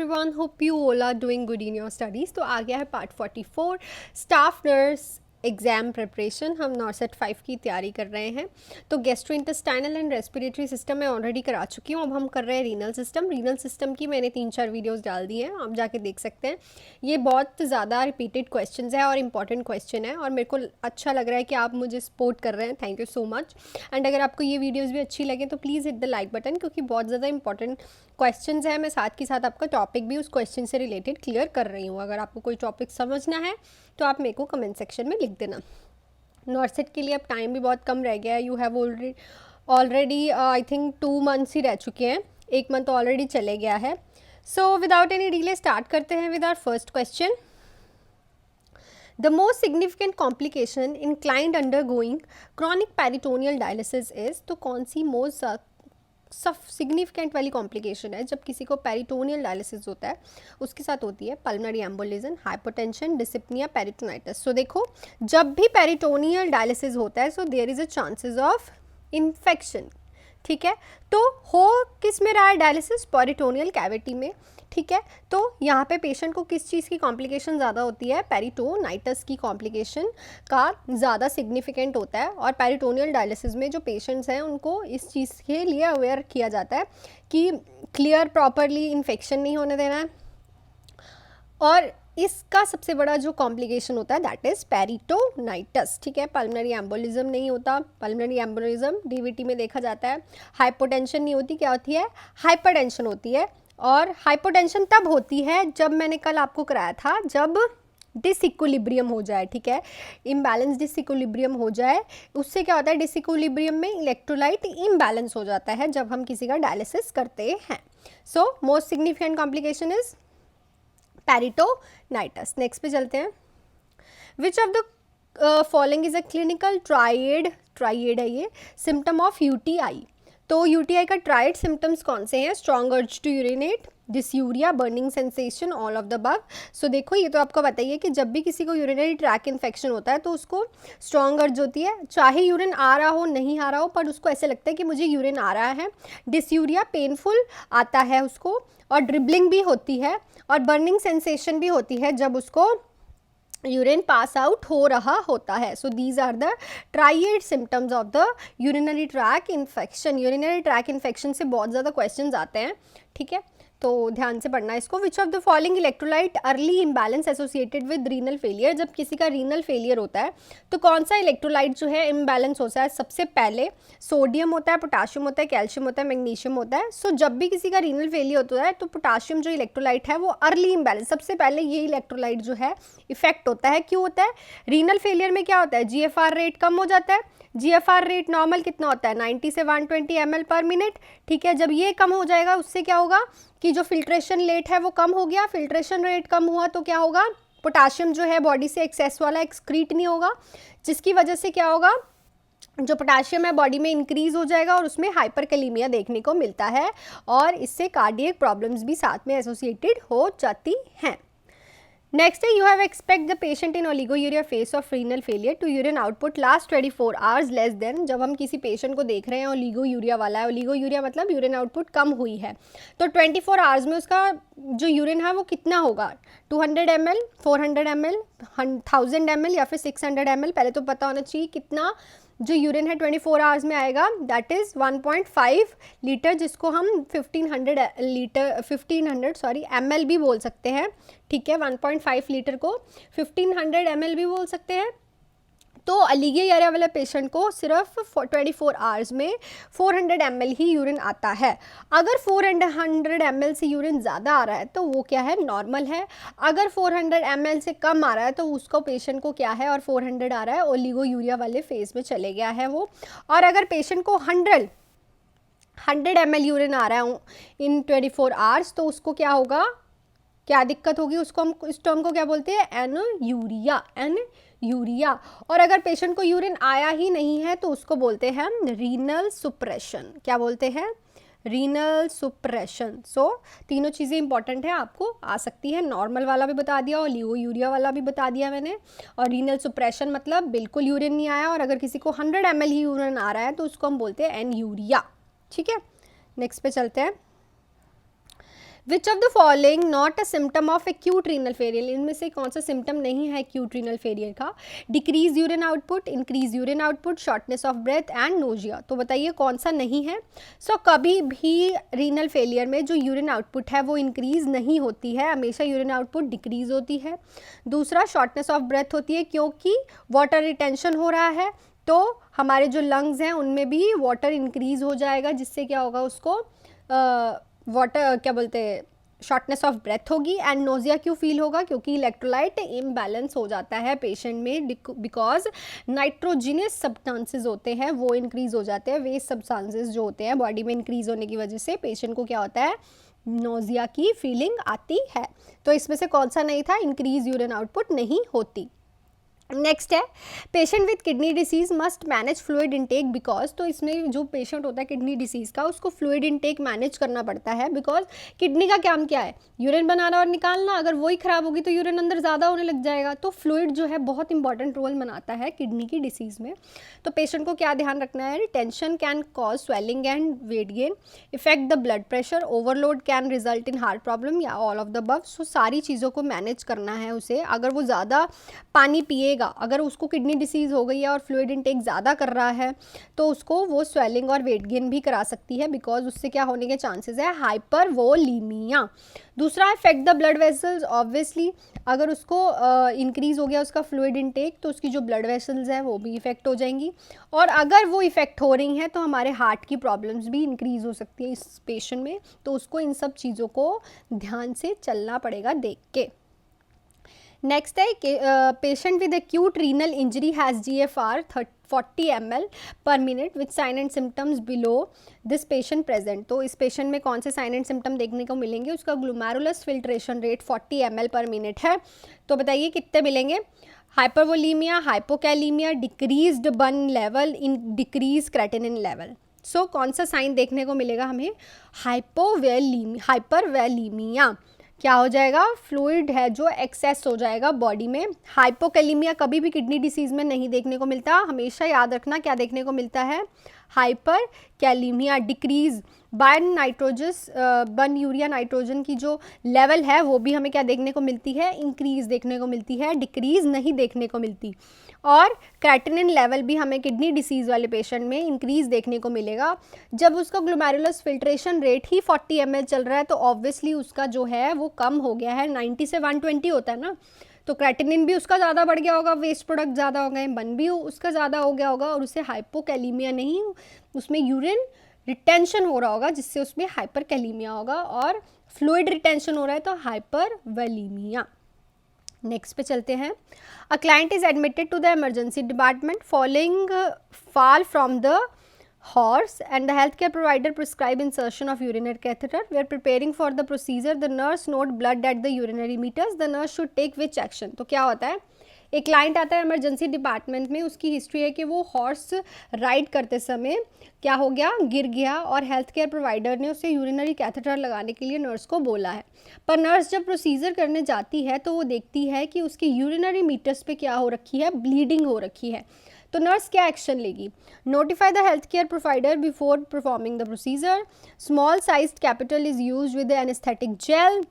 everyone, hope you all are doing good in your studies. तो आ गया है part 44 staff nurse exam preparation. हम नॉर्सेट 5 की तैयारी कर रहे हैं. तो गैस्ट्रोइंटेस्टाइनल एंड रेस्पिरेटरी सिस्टम मैं ऑलरेडी करा चुकी हूँ. अब हम कर रहे हैं रीनल सिस्टम. रीनल सिस्टम की मैंने 3-4 वीडियोस डाल दी हैं, आप जाके देख सकते हैं. ये बहुत ज़्यादा रिपीटेड क्वेश्चन है और इंपॉर्टेंट क्वेश्चन है और मेरे को अच्छा लग रहा है कि आप मुझे सपोर्ट कर रहे हैं. Thank you so much. And अगर आपको ये वीडियोज़ भी अच्छी लगे तो please hit the like button, क्योंकि बहुत ज़्यादा इंपॉर्टेंट क्वेश्चंस है. मैं साथ के साथ आपका टॉपिक भी उस क्वेश्चन से रिलेटेड क्लियर कर रही हूँ. अगर आपको कोई टॉपिक समझना है तो आप मेरे को कमेंट सेक्शन में लिख देना. नॉर्सेट के लिए अब टाइम भी बहुत कम रह गया है. You have already I think 2 months ही रह चुके हैं. 1 मंथ ऑलरेडी चले गया है. So without any delay start करते हैं with our first question. The most significant complication in client undergoing chronic peritoneal dialysis is, तो कौन सी most सिग्निफिकेंट वाली कॉम्प्लिकेशन है जब किसी को पेरिटोनियल डायलिसिस होता है? उसके साथ होती है pulmonary embolism, hypotension, dyspnoea, peritonitis. So देखो, जब भी पेरिटोनियल डायलिसिस होता है so there is a chances of infection. ठीक है, तो हो किस में रहा है डायलिसिस? पेरिटोनियल कैविटी में. ठीक है, तो यहाँ पे पेशेंट को किस चीज़ की कॉम्प्लिकेशन ज़्यादा होती है? पेरिटोनाइटिस की कॉम्प्लिकेशन का ज़्यादा सिग्निफिकेंट होता है. और पेरिटोनियल डायलिसिस में जो पेशेंट्स हैं उनको इस चीज़ के लिए अवेयर किया जाता है कि क्लियर प्रॉपरली इन्फेक्शन नहीं होने देना है. और इसका सबसे बड़ा जो कॉम्प्लिकेशन होता है दैट इज़ पेरिटोनाइटिस. ठीक है, पल्मोनरी एम्बोलिज्म नहीं होता. पल्मोनरी एम्बोलिज्म डीवीटी में देखा जाता है. हाइपोटेंशन नहीं होती. क्या होती है? हाइपरटेंशन होती है. और हाइपोटेंशन तब होती है जब मैंने कल आपको कराया था, जब डिसइक्विलिब्रियम हो जाए. ठीक है, इम्बैलेंस डिसइक्विलिब्रियम हो जाए. उससे क्या होता है? डिसइक्विलिब्रियम में इलेक्ट्रोलाइट इम्बैलेंस हो जाता है जब हम किसी का डायलिसिस करते हैं. So most significant complication is peritonitis. Next पे चलते हैं. Which of the following is a clinical triad है ये सिम्टम ऑफ यूटीआई. तो यूटीआई का ट्राइड सिम्टम्स कौन से हैं? Strong urge to urinate, dysuria, burning sensation, all of the above. So देखो, ये तो आपको बताइए कि जब भी किसी को यूरिनरी ट्रैक इन्फेक्शन होता है तो उसको स्ट्रॉन्ग अर्ज होती है. चाहे यूरिन आ रहा हो नहीं आ रहा हो, पर उसको ऐसे लगता है कि मुझे यूरिन आ रहा है. डिसयूरिया पेनफुल आता है उसको, और ड्रिबलिंग भी होती है, और बर्निंग सेंसेशन भी होती है जब उसको यूरिन पास आउट हो रहा होता है. So these are the triad symptoms of the urinary tract infection. Urinary tract infection से बहुत ज़्यादा क्वेश्चंस आते हैं. ठीक है, तो ध्यान से पढ़ना इसको. विच of the following electrolyte early imbalance associated with renal failure. जब किसी का रीनल फेलियर होता है तो कौन सा इलेक्ट्रोलाइट जो है इम्बैलेंस होता है? सबसे पहले सोडियम होता है, पोटाशियम होता है, कैल्शियम होता है, मैग्नीशियम होता है. सो जब भी किसी का रीनल फेलियर होता है तो पोटाशियम जो इलेक्ट्रोलाइट है वो अर्ली इम्बैलेंस, सबसे पहले ये इलेक्ट्रोलाइट जो है इफेक्ट होता है. क्यों होता है? रीनल फेलियर में क्या होता है? जीएफआर रेट कम हो जाता है. जीएफआर रेट नॉर्मल कितना होता है? 90 से 120 ml पर मिनट. ठीक है, जब ये कम हो जाएगा उससे क्या होगा कि जो फिल्ट्रेशन रेट है वो कम हो गया. फिल्ट्रेशन रेट कम हुआ तो क्या होगा? पोटाशियम जो है बॉडी से एक्सेस वाला एक्सक्रीट नहीं होगा, जिसकी वजह से क्या होगा? जो पोटाशियम है बॉडी में इंक्रीज हो जाएगा और उसमें हाइपरकैलेमिया देखने को मिलता है, और इससे कार्डियक प्रॉब्लम्स भी साथ में एसोसिएटेड हो जाती हैं. नेक्स्ट है, you have expect the patient in oliguria phase of renal failure to urine output last 24 hours less than. जब हम किसी पेशेंट को देख रहे हैं ओलिगोयूरिया वाला है, ओलिगोयूरिया मतलब यूरिन आउटपुट कम हुई है, तो 24 आवर्स में उसका जो यूरिन है वो कितना होगा? 200 ml, 400 ml, 1000 ml या फिर 600 ml. पहले तो पता होना चाहिए कितना जो यूरिन है 24 आवर्स में आएगा. दैट इज़ 1.5 लीटर, जिसको हम 1500 ml भी बोल सकते हैं. ठीक है, 1.5 लीटर को 1500 ml भी बोल सकते हैं. तो ओलिगोयूरिया वाले पेशेंट को सिर्फ 24 आवर्स में 400 ml ही यूरिन आता है. अगर 400 ml से यूरिन ज़्यादा आ रहा है तो वो क्या है? नॉर्मल है. अगर 400 ml से कम आ रहा है तो उसको पेशेंट को क्या है? और 400 आ रहा है, ओलिगोयूरिया वाले फेज में चले गया है वो. और अगर पेशेंट को 100 ml यूरिन आ रहा है इन 24 आवर्स तो उसको क्या होगा? क्या दिक्कत होगी उसको? हम इस टर्म को क्या बोलते हैं? एनयूरिया. एनयूरिया. और अगर पेशेंट को यूरिन आया ही नहीं है तो उसको बोलते हैं हम रीनल सुप्रेशन. क्या बोलते हैं? रीनल सुप्रेशन. सो तीनों चीज़ें इंपॉर्टेंट है, आपको आ सकती है. नॉर्मल वाला भी बता दिया, ओलिगोयूरिया वाला भी बता दिया मैंने. और रीनल सुप्रेशन मतलब बिल्कुल यूरिन नहीं आया, और अगर किसी को 100 ml ही यूरिन आ रहा है तो उसको हम बोलते हैं एनयूरिया. ठीक है, नेक्स्ट पे चलते हैं. Which of the following not a symptom of acute renal failure, इनमें से कौन सा सिम्टम नहीं है एक्यूट रीनल फेलियर का? Decrease urine output, increase urine output, shortness of breath and nausea. तो बताइए कौन सा नहीं है? कभी भी रीनल फेलियर में जो यूरिन आउटपुट है वो इंक्रीज नहीं होती है, हमेशा यूरिन आउटपुट डिक्रीज होती है। दूसरा, शॉर्टनेस ऑफ ब्रेथ होती है क्योंकि वाटर रिटेंशन हो रहा है, तो हमारे जो लंग्स हैं उनमें भी वाटर इंक्रीज हो जाएगा, जिससे क्या होगा, उसको वाटर क्या बोलते हैं, शॉर्टनेस ऑफ ब्रेथ होगी। एंड नोजिया क्यों फील होगा? क्योंकि इलेक्ट्रोलाइट इम्बैलेंस हो जाता है पेशेंट में, बिकॉज नाइट्रोजिनस सब्सटेंसेस होते हैं वो इंक्रीज हो जाते हैं, वेस्ट सब्सटेंसेस जो होते हैं बॉडी में इंक्रीज होने की वजह से पेशेंट को क्या होता है, नोजिया की फीलिंग आती है। तो इसमें से कौन सा नहीं था? इंक्रीज यूरिन आउटपुट नहीं होती। नेक्स्ट है, patient with kidney disease must manage fluid intake because, तो इसमें जो पेशेंट होता है किडनी डिसीज़ का, उसको फ्लूइड इनटेक मैनेज करना पड़ता है, बिकॉज किडनी का काम क्या है? यूरिन बनाना और निकालना। अगर वही खराब होगी तो यूरिन अंदर ज़्यादा होने लग जाएगा, तो फ्लूइड जो है बहुत इंपॉर्टेंट रोल बनाता है किडनी की डिसीज़ में। तो पेशेंट को क्या ध्यान रखना है? Tension can cause swelling and weight gain, effect the blood pressure, overload can result in heart problem या ऑल ऑफ द अबव। सो सारी चीज़ों को मैनेज करना है उसे। अगर वो ज़्यादा पानी पिए, अगर उसको किडनी डिसीज़ हो गई है और फ्लूइड इनटेक ज़्यादा कर रहा है तो उसको वो स्वेलिंग और वेट गेन भी करा सकती है, बिकॉज उससे क्या होने के चांसेस है? हाइपरवोलीमिया। दूसरा, effect the blood vessels, obviously अगर उसको इंक्रीज़ हो गया उसका फ्लूइड इनटेक तो उसकी जो ब्लड वेसल्स हैं वो भी इफेक्ट हो जाएंगी, और अगर वो इफेक्ट हो रही हैं तो हमारे हार्ट की प्रॉब्लम्स भी इंक्रीज़ हो सकती है इस पेशेंट में। तो उसको इन सब चीज़ों को ध्यान से चलना पड़ेगा देख के। नेक्स्ट है कि patient with acute renal injury has GFR 40 ml per minute with sign and symptoms below this patient present. तो इस पेशेंट में कौन से साइन एंड सिम्टम देखने को मिलेंगे? उसका glomerulus filtration rate 40 ml per minute है। तो बताइए कितने मिलेंगे? Hypervolaemia, hypokalaemia, decreased BUN level, in decrease creatinine level. So कौन सा साइन देखने को मिलेगा हमें? हाइपरवैलीमिया। क्या हो जाएगा? फ्लूइड है जो एक्सेस हो जाएगा बॉडी में। हाइपोकैलीमिया कभी भी किडनी डिसीज़ में नहीं देखने को मिलता, हमेशा याद रखना क्या देखने को मिलता है? Hyperkalaemia. Decrease BUN nitrogens, BUN urea nitrogen की जो लेवल है वो भी हमें क्या देखने को मिलती है? इंक्रीज देखने को मिलती है, डिक्रीज नहीं देखने को मिलती। और क्रेटिनिन लेवल भी हमें किडनी डिसीज़ वाले पेशेंट में इंक्रीज़ देखने को मिलेगा। जब उसका ग्लोमेरुलस फिल्ट्रेशन रेट ही 40 ml चल रहा है तो ऑब्वियसली उसका जो है वो कम हो गया है, 90 से 120 होता है ना, तो क्रेटिनिन भी उसका ज़्यादा बढ़ गया होगा, वेस्ट प्रोडक्ट ज़्यादा हो गए, बर्न भी उसका ज़्यादा हो गया होगा, और उसे हाइपोकैलीमिया नहीं, उसमें यूरिन रिटेंशन हो रहा होगा जिससे उसमें हाइपरकैलीमिया होगा, और फ्लूइड रिटेंशन हो रहा है तो हाइपरवैलीमिया। नेक्स्ट पे चलते हैं। A client is admitted to the emergency department following fall from the horse and the healthcare provider prescribe insertion of urinary catheter. We are preparing for the procedure. The nurse note blood at the urinary meters. The nurse should take which action? तो क्या होता है? एक client आता है emergency department में, उसकी history है कि वो हॉर्स राइड करते समय क्या हो गया? गिर गया, और हेल्थ केयर प्रोवाइडर ने उसे यूरिनरी कैथेटर लगाने के लिए नर्स को बोला है। पर नर्स जब प्रोसीजर करने जाती है तो वो देखती है कि उसकी यूरिनरी मीटर्स पे क्या हो रखी है? ब्लीडिंग हो रखी है। तो नर्स क्या एक्शन लेगी? Notify the health care provider before performing the procedure. Small sized capital is used with anesthetic gel.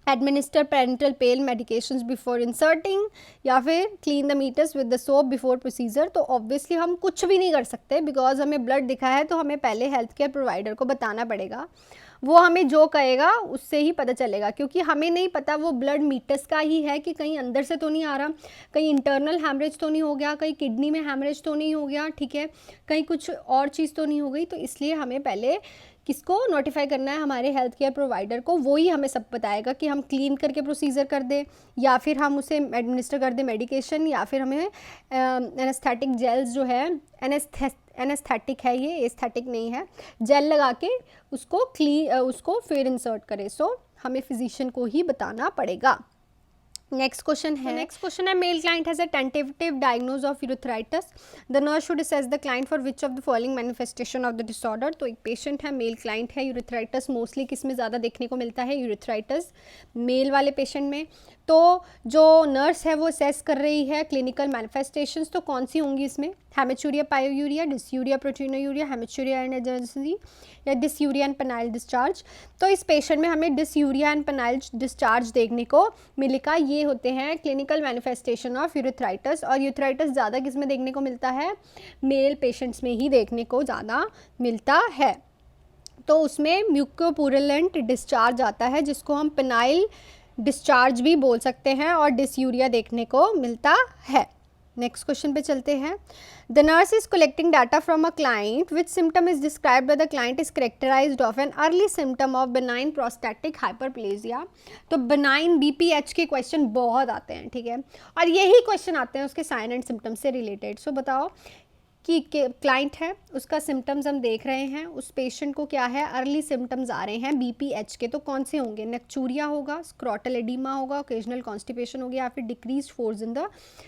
Administer parenteral pain medications before inserting, या फिर clean the meatus with the soap before procedure. तो obviously हम कुछ भी नहीं कर सकते, because हमें ब्लड दिखा है तो हमें पहले हेल्थ केयर प्रोवाइडर को बताना पड़ेगा, वो हमें जो कहेगा उससे ही पता चलेगा, क्योंकि हमें नहीं पता वो ब्लड मीटर्स का ही है कि कहीं अंदर से तो नहीं आ रहा, कहीं इंटरनल हैमरेज तो नहीं हो गया, कहीं किडनी में हैमरेज तो नहीं हो गया, ठीक है, कहीं कुछ और चीज़ तो नहीं हो गई। तो इसलिए हमें पहले किसको नोटिफाई करना है? हमारे हेल्थ केयर प्रोवाइडर को। वो ही हमें सब बताएगा कि हम क्लीन करके प्रोसीजर कर दें, या फिर हम उसे एडमिनिस्टर कर दें मेडिकेशन, या फिर हमें एनेस्थेटिक जेल्स जो है, एनेस्थेटिक है ये, एस्थेटिक नहीं है, जेल लगा के उसको फिर इंसर्ट करें। सो हमें फिजिशियन को ही बताना पड़ेगा। नेक्स्ट क्वेश्चन है male client has a tentative diagnose of urethritis, the nurse should assess the client for which of the following manifestation of the disorder. तो एक पेशेंट है, मेल क्लाइंट है, यूरेथ्राइटिस मोस्टली किस में ज़्यादा देखने को मिलता है, यूरेथ्राइटिस मेल वाले पेशेंट में। तो जो नर्स है वो असेस कर रही है क्लिनिकल मैनिफेस्टेशंस, तो कौन सी होंगी इसमें, haematuria, pyuria, dysuria, proteinuria, haematuria and urgency या डिसयूरिया एंड पेनाइल डिस्चार्ज। तो इस पेशेंट में हमें डिसयूरिया एंड पेनाइल डिस्चार्ज देखने को मिलेगा। ये होते हैं क्लिनिकल मैनिफेस्टेशन ऑफ यूरेथ्राइटिस, और यूरेथ्राइटिस ज़्यादा किस में देखने को मिलता है, मेल पेशेंट्स में ही देखने को ज़्यादा मिलता है। तो उसमें म्यूकोपुरुलेंट डिस्चार्ज आता है जिसको हम पेनाइल डिस्चार्ज भी बोल सकते हैं, और डिसयूरिया देखने को मिलता है। नेक्स्ट क्वेश्चन पे चलते हैं। The nurse is collecting data from a client which symptom is described by the client is characterised of an early symptom of benign prostatic hyperplasia. तो बेनाइन BPH के क्वेश्चन बहुत आते हैं, ठीक है, और यही क्वेश्चन आते हैं उसके साइन एंड सिम्टम से रिलेटेड। सो बताओ कि क्लाइंट है, उसका सिम्टम्स हम देख रहे हैं, उस पेशेंट को क्या है, अर्ली सिम्टम्स आ रहे हैं BPH के, तो कौन से होंगे, नेक्चूरिया होगा, स्क्रॉटल एडिमा होगा, ओकेजनल कॉन्स्टिपेशन होगी, या फिर decrease force in the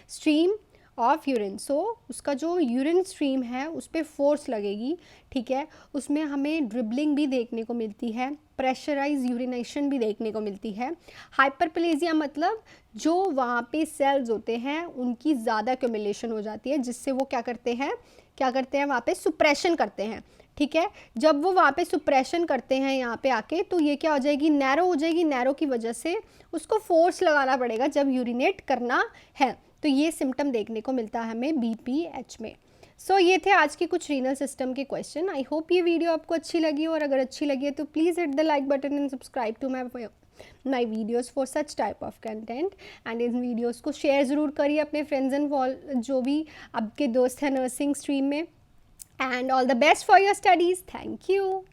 stream of urine. So उसका जो यूरिन स्ट्रीम है उस पर फोर्स लगेगी, ठीक है, उसमें हमें ड्रिबलिंग भी देखने को मिलती है, प्रेशराइज यूरिनेशन भी देखने को मिलती है। हाइपरप्लेजिया मतलब जो वहाँ पे सेल्स होते हैं उनकी ज़्यादा एक्यूमुलेशन हो जाती है, जिससे वो क्या करते हैं वहाँ पे सुप्रेशन करते हैं, ठीक है। जब वो वहाँ पे सुप्रेशन करते हैं यहाँ पे आके, तो ये क्या हो जाएगी, नैरो हो जाएगी, नैरो की वजह से उसको फोर्स लगाना पड़ेगा जब यूरिनेट करना है। तो ये सिम्टम देखने को मिलता है हमें BPH में। सो ये थे आज के कुछ रीनल सिस्टम के क्वेश्चन। आई होप ये वीडियो आपको अच्छी लगी, और अगर अच्छी लगी है तो please hit the like button and subscribe to my videos for such type of content. And इन वीडियोज़ को शेयर ज़रूर करिए अपने फ्रेंड्स एंड जो भी आपके दोस्त हैं नर्सिंग स्ट्रीम में। And all the best for your studies. Thank you.